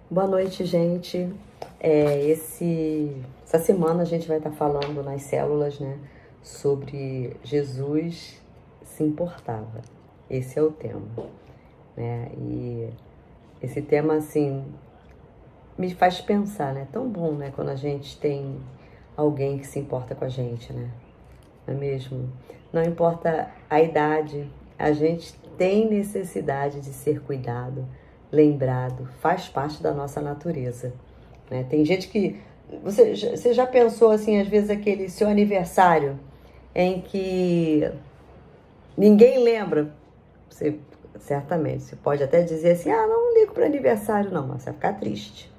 Boa noite, gente. Essa semana a gente vai estar falando nas células, né, sobre Jesus se importava. Esse é o tema, né? E esse tema, assim, me faz pensar, né? Tão bom, né, quando a gente tem alguém que se importa com a gente, né? Não é mesmo? Não importa a idade, a gente tem necessidade de ser cuidado, lembrado, faz parte da nossa natureza, né? Tem gente que... Você já pensou, assim, às vezes aquele seu aniversário em que ninguém lembra? Você, certamente, você pode até dizer assim, não ligo para aniversário não, mas você vai ficar triste,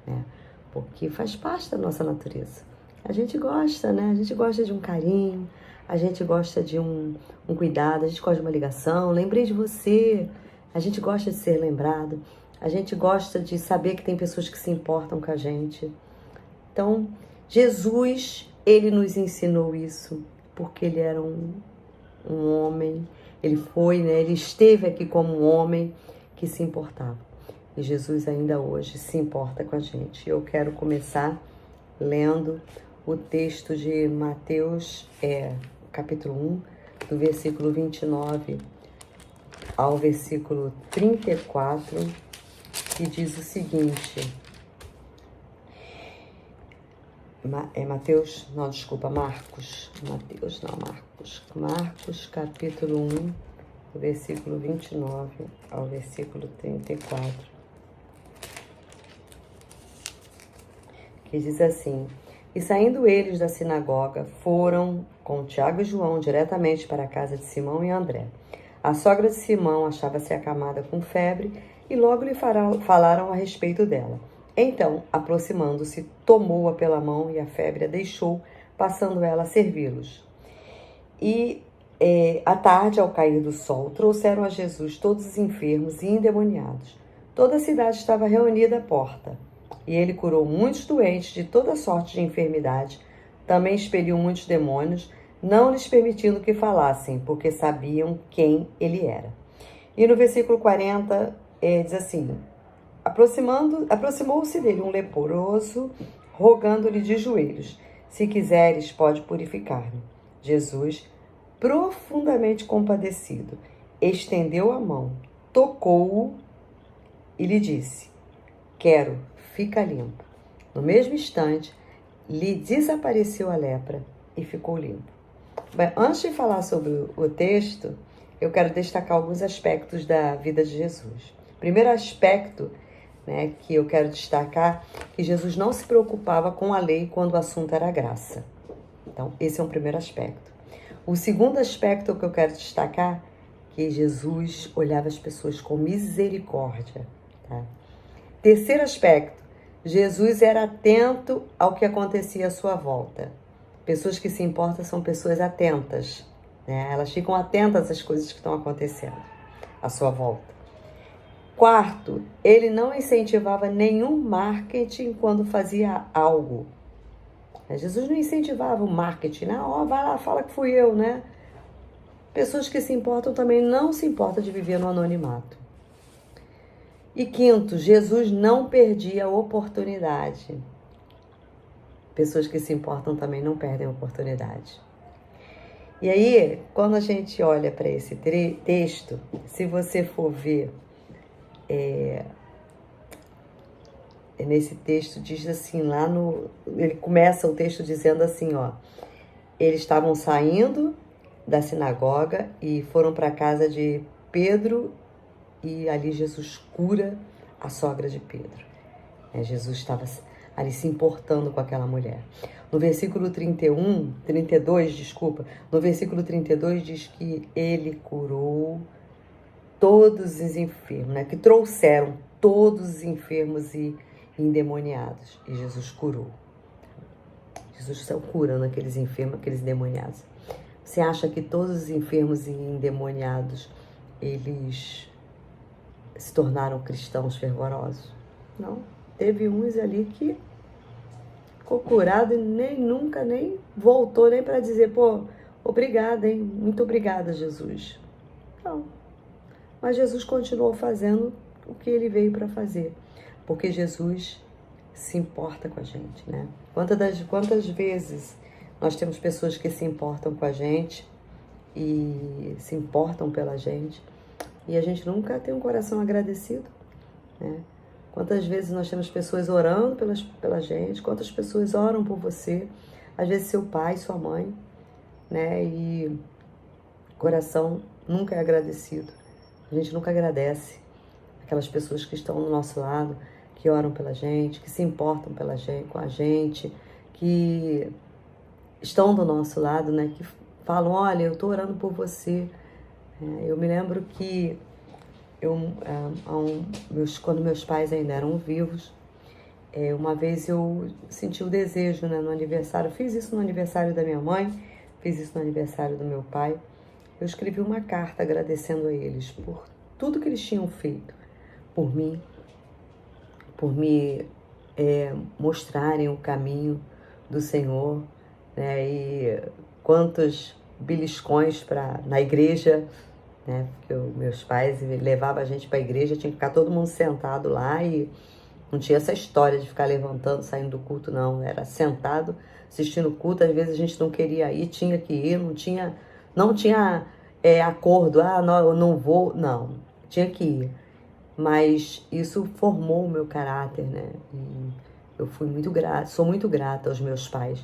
né? Porque faz parte da nossa natureza. A gente gosta, né? A gente gosta de um carinho, a gente gosta de um cuidado, a gente gosta de uma ligação. Lembrei de você. A gente gosta de ser lembrado. A gente gosta de saber que tem pessoas que se importam com a gente. Então, Jesus, ele nos ensinou isso, porque ele era um homem. Ele foi, né? Ele esteve aqui como um homem que se importava. E Jesus ainda hoje se importa com a gente. Eu quero começar lendo o texto de Mateus, capítulo 1, do versículo 29 ao versículo 34, que diz o seguinte. Marcos, capítulo 1, do versículo 29 ao versículo 34. Que diz assim: E saindo eles da sinagoga, foram com Tiago e João diretamente para a casa de Simão e André. A sogra de Simão achava-se acamada com febre e logo lhe falaram a respeito dela. Então, aproximando-se, tomou-a pela mão e a febre a deixou, passando ela a servi-los. E à tarde, ao cair do sol, trouxeram a Jesus todos os enfermos e endemoniados. Toda a cidade estava reunida à porta. E ele curou muitos doentes de toda sorte de enfermidade, também expeliu muitos demônios, não lhes permitindo que falassem, porque sabiam quem ele era. E no versículo 40 diz assim: aproximou-se dele um leproso, rogando-lhe de joelhos: Se quiseres, pode purificar-me. Jesus, profundamente compadecido, estendeu a mão, tocou-o e lhe disse: Quero, fica limpo. No mesmo instante, lhe desapareceu a lepra e ficou limpo. Bem, antes de falar sobre o texto, eu quero destacar alguns aspectos da vida de Jesus. O primeiro aspecto, né, que eu quero destacar, que Jesus não se preocupava com a lei quando o assunto era graça. Então, esse é um primeiro aspecto. O segundo aspecto que eu quero destacar, que Jesus olhava as pessoas com misericórdia. Tá? Terceiro aspecto, Jesus era atento ao que acontecia à sua volta. Pessoas que se importam são pessoas atentas, né? Elas ficam atentas às coisas que estão acontecendo à sua volta. Quarto, ele não incentivava nenhum marketing quando fazia algo. Jesus não incentivava o marketing, né? Vai lá, fala que fui eu, né? Pessoas que se importam também não se importam de viver no anonimato. E quinto, Jesus não perdia a oportunidade. Pessoas que se importam também não perdem a oportunidade. E aí, quando a gente olha para esse texto, se você for ver, nesse texto diz assim, ele começa o texto dizendo assim, eles estavam saindo da sinagoga e foram para a casa de Pedro e ali Jesus cura a sogra de Pedro. Jesus estava ali se importando com aquela mulher. No versículo 32, no versículo 32 diz que ele curou todos os enfermos, né? Que trouxeram todos os enfermos e endemoniados. E Jesus curou. Jesus está curando aqueles enfermos, aqueles endemoniados. Você acha que todos os enfermos e endemoniados, eles se tornaram cristãos fervorosos? Não. Teve uns ali que ficou curado e nunca voltou nem para dizer, obrigada, hein? Muito obrigada, Jesus. Não. Mas Jesus continuou fazendo o que ele veio para fazer. porque Jesus se importa com a gente, né? Quantas vezes nós temos pessoas que se importam com a gente e se importam pela gente e a gente nunca tem um coração agradecido, né? Quantas vezes nós temos pessoas orando pela gente, quantas pessoas oram por você, às vezes seu pai, sua mãe, né? E o coração nunca é agradecido. A gente nunca agradece aquelas pessoas que estão do nosso lado, que oram pela gente, que se importam com a gente, que estão do nosso lado, né? Que falam, olha, eu estou orando por você. Eu me lembro que quando meus pais ainda eram vivos, uma vez eu senti o desejo, né, no aniversário, fiz isso no aniversário da minha mãe, fiz isso no aniversário do meu pai, eu escrevi uma carta agradecendo a eles por tudo que eles tinham feito por mim, por me mostrarem o caminho do Senhor, né, e quantos beliscões na igreja, né, porque meus pais levavam a gente para a igreja, tinha que ficar todo mundo sentado lá e não tinha essa história de ficar levantando, saindo do culto, não. Era sentado, assistindo o culto. Às vezes a gente não queria ir, tinha que ir, não tinha acordo, não, eu não vou, não, tinha que ir. Mas isso formou o meu caráter, né? E eu sou muito grata aos meus pais.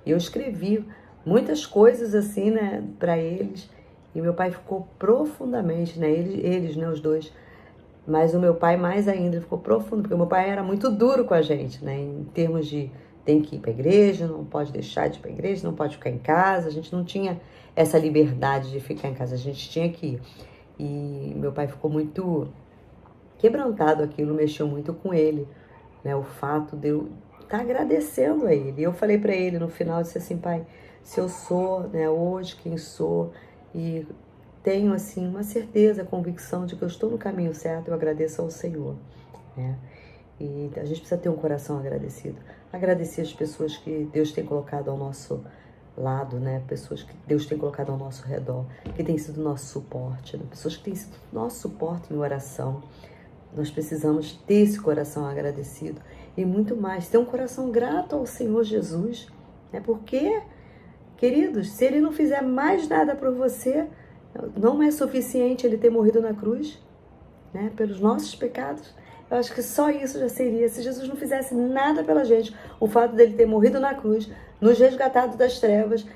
E eu escrevi muitas coisas assim, né, para eles. E meu pai ficou profundamente, né, eles, né, os dois. Mas o meu pai mais ainda, ele ficou profundo, porque o meu pai era muito duro com a gente, né, em termos de tem que ir para a igreja, não pode deixar de ir para a igreja, não pode ficar em casa. A gente não tinha essa liberdade de ficar em casa, a gente tinha que ir. E meu pai ficou muito quebrantado, aquilo mexeu muito com ele, né, o fato de eu estar agradecendo a ele. E eu falei para ele no final, eu disse assim, pai, se eu sou, né, hoje quem sou e tenho assim uma certeza, convicção de que eu estou no caminho certo, eu agradeço ao Senhor, né? E a gente precisa ter um coração agradecido. Agradecer as pessoas que Deus tem colocado ao nosso lado, né? Pessoas que Deus tem colocado ao nosso redor, que têm sido nosso suporte, né? Pessoas que têm sido nosso suporte em oração. Nós precisamos ter esse coração agradecido e muito mais, ter um coração grato ao Senhor Jesus, né? Porque, queridos, se Ele não fizer mais nada por você, não é suficiente Ele ter morrido na cruz, né? Pelos nossos pecados. Eu acho que só isso já seria, se Jesus não fizesse nada pela gente, o fato dele ter morrido na cruz, nos resgatado das trevas,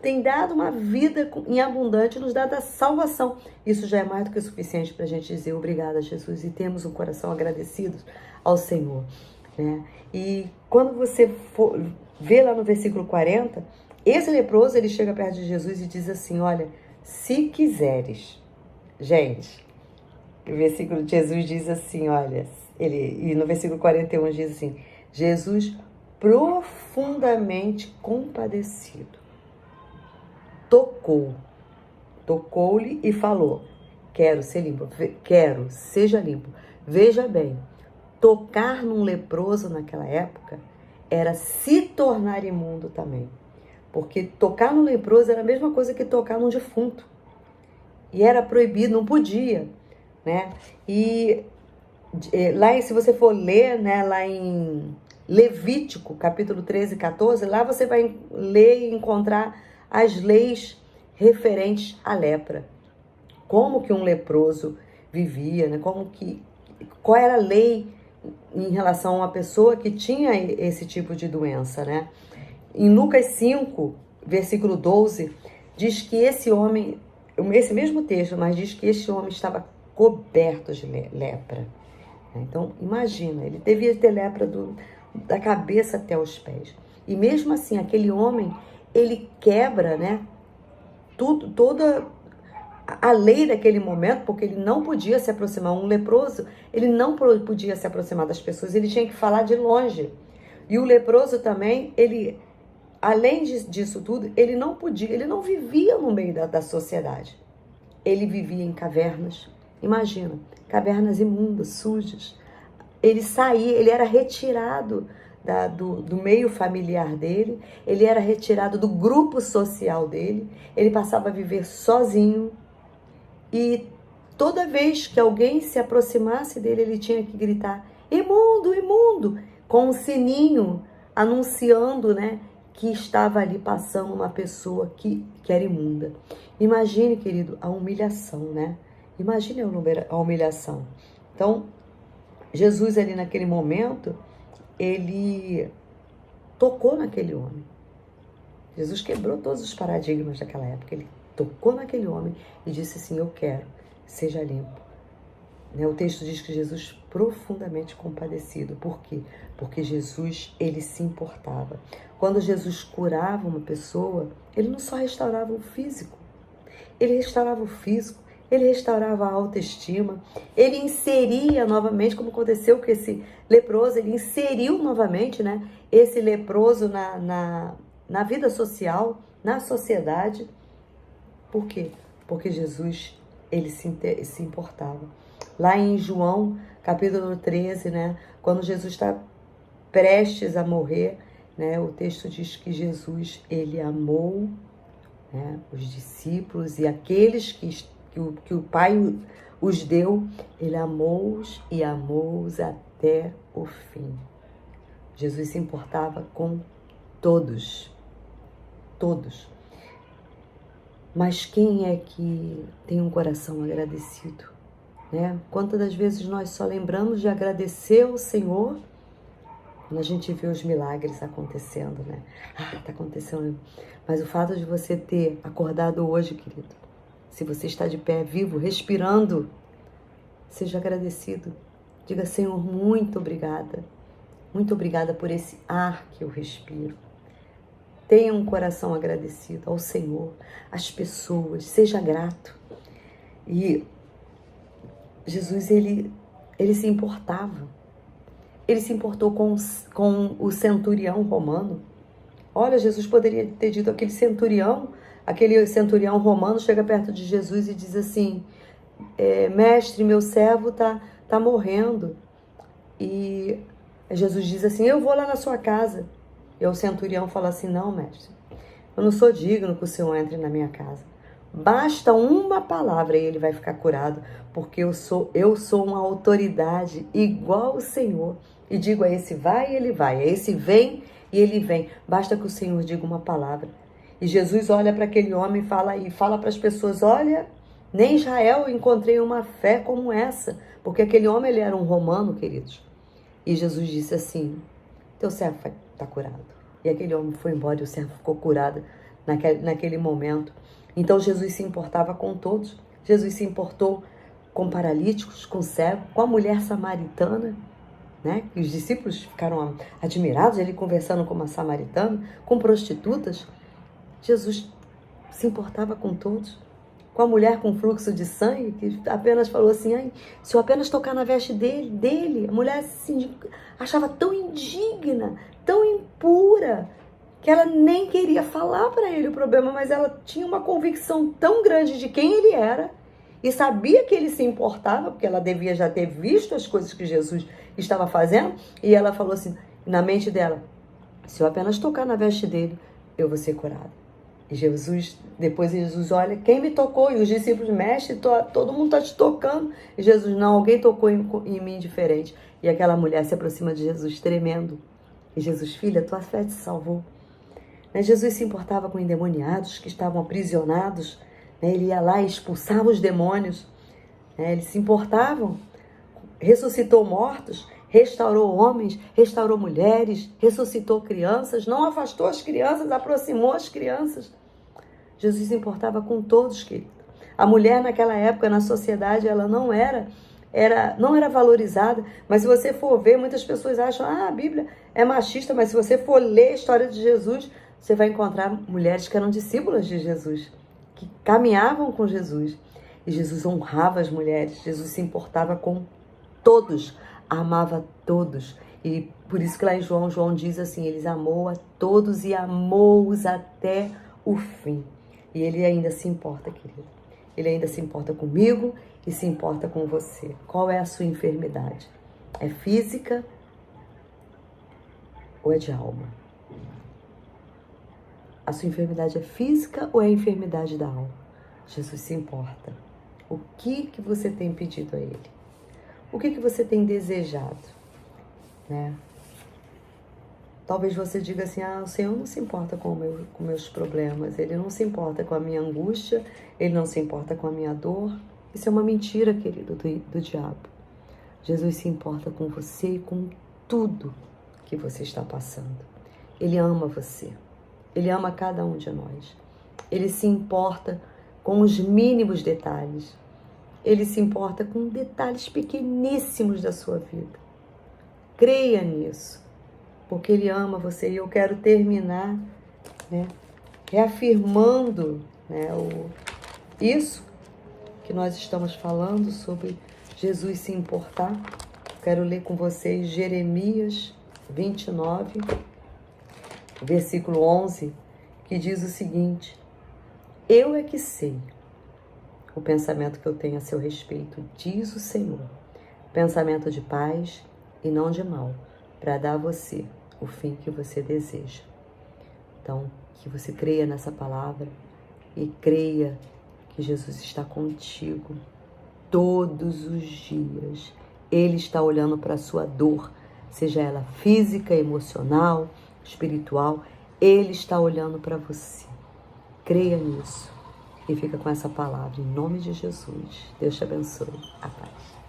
tem dado uma vida em abundante, nos dado a salvação. Isso já é mais do que suficiente para a gente dizer obrigada, Jesus, e temos um coração agradecido ao Senhor, né? E quando você vê lá no versículo 40, esse leproso, ele chega perto de Jesus e diz assim, olha, se quiseres, gente... O versículo de Jesus diz assim, olha, e no versículo 41 diz assim, Jesus profundamente compadecido, tocou-lhe e falou, quero ser limpo, seja limpo. Veja bem, tocar num leproso naquela época era se tornar imundo também, porque tocar num leproso era a mesma coisa que tocar num defunto, e era proibido, não podia, né? E lá, se você for ler, né, lá em Levítico, capítulo 13 e 14, lá você vai ler e encontrar as leis referentes à lepra. Como que um leproso vivia, né? Qual era a lei em relação a uma pessoa que tinha esse tipo de doença, né? Em Lucas 5, versículo 12, diz que esse homem, esse mesmo texto, mas diz que esse homem estava coberto de lepra. Então, imagina, ele devia ter lepra da cabeça até os pés. E mesmo assim, aquele homem, ele quebra, né, toda a lei daquele momento, porque ele não podia se aproximar. Um leproso, ele não podia se aproximar das pessoas, ele tinha que falar de longe. E o leproso também, ele, além disso tudo, ele não podia, ele não vivia no meio da sociedade. Ele vivia em cavernas. Imagina, cavernas imundas, sujas. Ele saía, ele era retirado do meio familiar dele, ele era retirado do grupo social dele, ele passava a viver sozinho e toda vez que alguém se aproximasse dele, ele tinha que gritar, imundo, imundo, com um sininho anunciando, né, que estava ali passando uma pessoa que era imunda. Imagine, querido, a humilhação, né? Imagine a humilhação. Então, Jesus ali naquele momento, ele tocou naquele homem. Jesus quebrou todos os paradigmas daquela época. Ele tocou naquele homem e disse assim, eu quero, seja limpo. O texto diz que Jesus profundamente compadecido. Por quê? Porque Jesus, ele se importava. Quando Jesus curava uma pessoa, ele não só restaurava o físico. Ele restaurava o físico, ele restaurava a autoestima, ele inseria novamente, como aconteceu com esse leproso, ele inseriu novamente, né, esse leproso na vida social, na sociedade. Por quê? Porque Jesus, ele se importava. Lá em João, capítulo 13, né, quando Jesus está prestes a morrer, né, o texto diz que Jesus, ele amou, né, os discípulos e aqueles que o Pai os deu, ele amou-os e amou-os até o fim. Jesus se importava com todos, todos. Mas quem é que tem um coração agradecido? Né? Quantas das vezes nós só lembramos de agradecer ao Senhor quando a gente vê os milagres acontecendo, né? Tá acontecendo. Mas o fato de você ter acordado hoje, querido, se você está de pé, vivo, respirando, seja agradecido. Diga, Senhor, muito obrigada. Muito obrigada por esse ar que eu respiro. Tenha um coração agradecido ao Senhor, às pessoas, seja grato. E Jesus, ele se importava. Ele se importou com o centurião romano. Olha, Jesus poderia ter dito aquele centurião romano chega perto de Jesus e diz assim, mestre, meu servo tá morrendo. E Jesus diz assim, eu vou lá na sua casa. E o centurião fala assim, não, mestre, eu não sou digno que o Senhor entre na minha casa. Basta uma palavra e ele vai ficar curado, porque eu sou uma autoridade igual ao Senhor. E digo a esse vai e ele vai, a esse vem e ele vem. Basta que o Senhor diga uma palavra. E Jesus olha para aquele homem e fala para as pessoas, olha, nem em Israel eu encontrei uma fé como essa, porque aquele homem ele era um romano, queridos. E Jesus disse assim, teu servo está curado. E aquele homem foi embora e o servo ficou curado naquele momento. Então Jesus se importava com todos. Jesus se importou com paralíticos, com cego, com a mulher samaritana, né? E os discípulos ficaram admirados, ele conversando com uma samaritana, com prostitutas. Jesus se importava com todos. Com a mulher com fluxo de sangue, que apenas falou assim, ai, se eu apenas tocar na veste dele, a mulher se achava tão indigna, tão impura, que ela nem queria falar para ele o problema, mas ela tinha uma convicção tão grande de quem ele era e sabia que ele se importava, porque ela devia já ter visto as coisas que Jesus estava fazendo, e ela falou assim, na mente dela, se eu apenas tocar na veste dele, eu vou ser curada. E depois Jesus olha, quem me tocou? E os discípulos, mestre, todo mundo está te tocando. E Jesus, não, alguém tocou em mim diferente. E aquela mulher se aproxima de Jesus tremendo. E Jesus, filha, tua fé te salvou. Jesus se importava com endemoniados que estavam aprisionados. Ele ia lá e expulsava os demônios. Eles se importavam. Ressuscitou mortos, restaurou homens, restaurou mulheres, ressuscitou crianças, não afastou as crianças, aproximou as crianças. Jesus se importava com todos, querido. A mulher naquela época, na sociedade, ela não era valorizada, mas se você for ver, muitas pessoas acham, a Bíblia é machista, mas se você for ler a história de Jesus, você vai encontrar mulheres que eram discípulas de Jesus, que caminhavam com Jesus. E Jesus honrava as mulheres, Jesus se importava com todos, amava todos. E por isso que lá em João diz assim, ele amou a todos e amou-os até o fim. E ele ainda se importa, querido. Ele ainda se importa comigo e se importa com você. Qual é a sua enfermidade? É física ou é de alma? A sua enfermidade é física ou é a enfermidade da alma? Jesus se importa. O que você tem pedido a Ele? O que você tem desejado? né? Talvez você diga assim, o Senhor não se importa com meus problemas, Ele não se importa com a minha angústia, Ele não se importa com a minha dor. Isso é uma mentira, querido, do diabo. Jesus se importa com você e com tudo que você está passando. Ele ama você, Ele ama cada um de nós. Ele se importa com os mínimos detalhes. Ele se importa com detalhes pequeníssimos da sua vida. Creia nisso, porque Ele ama você. E eu quero terminar, né, reafirmando, né, isso que nós estamos falando sobre Jesus se importar. Quero ler com vocês Jeremias 29, versículo 11, que diz o seguinte: eu é que sei o pensamento que eu tenho a seu respeito, diz o Senhor, pensamento de paz e não de mal, para dar a você o fim que você deseja. Então, que você creia nessa palavra e creia que Jesus está contigo todos os dias. Ele está olhando para a sua dor, seja ela física, emocional, espiritual. Ele está olhando para você. Creia nisso e fica com essa palavra em nome de Jesus. Deus te abençoe. A paz.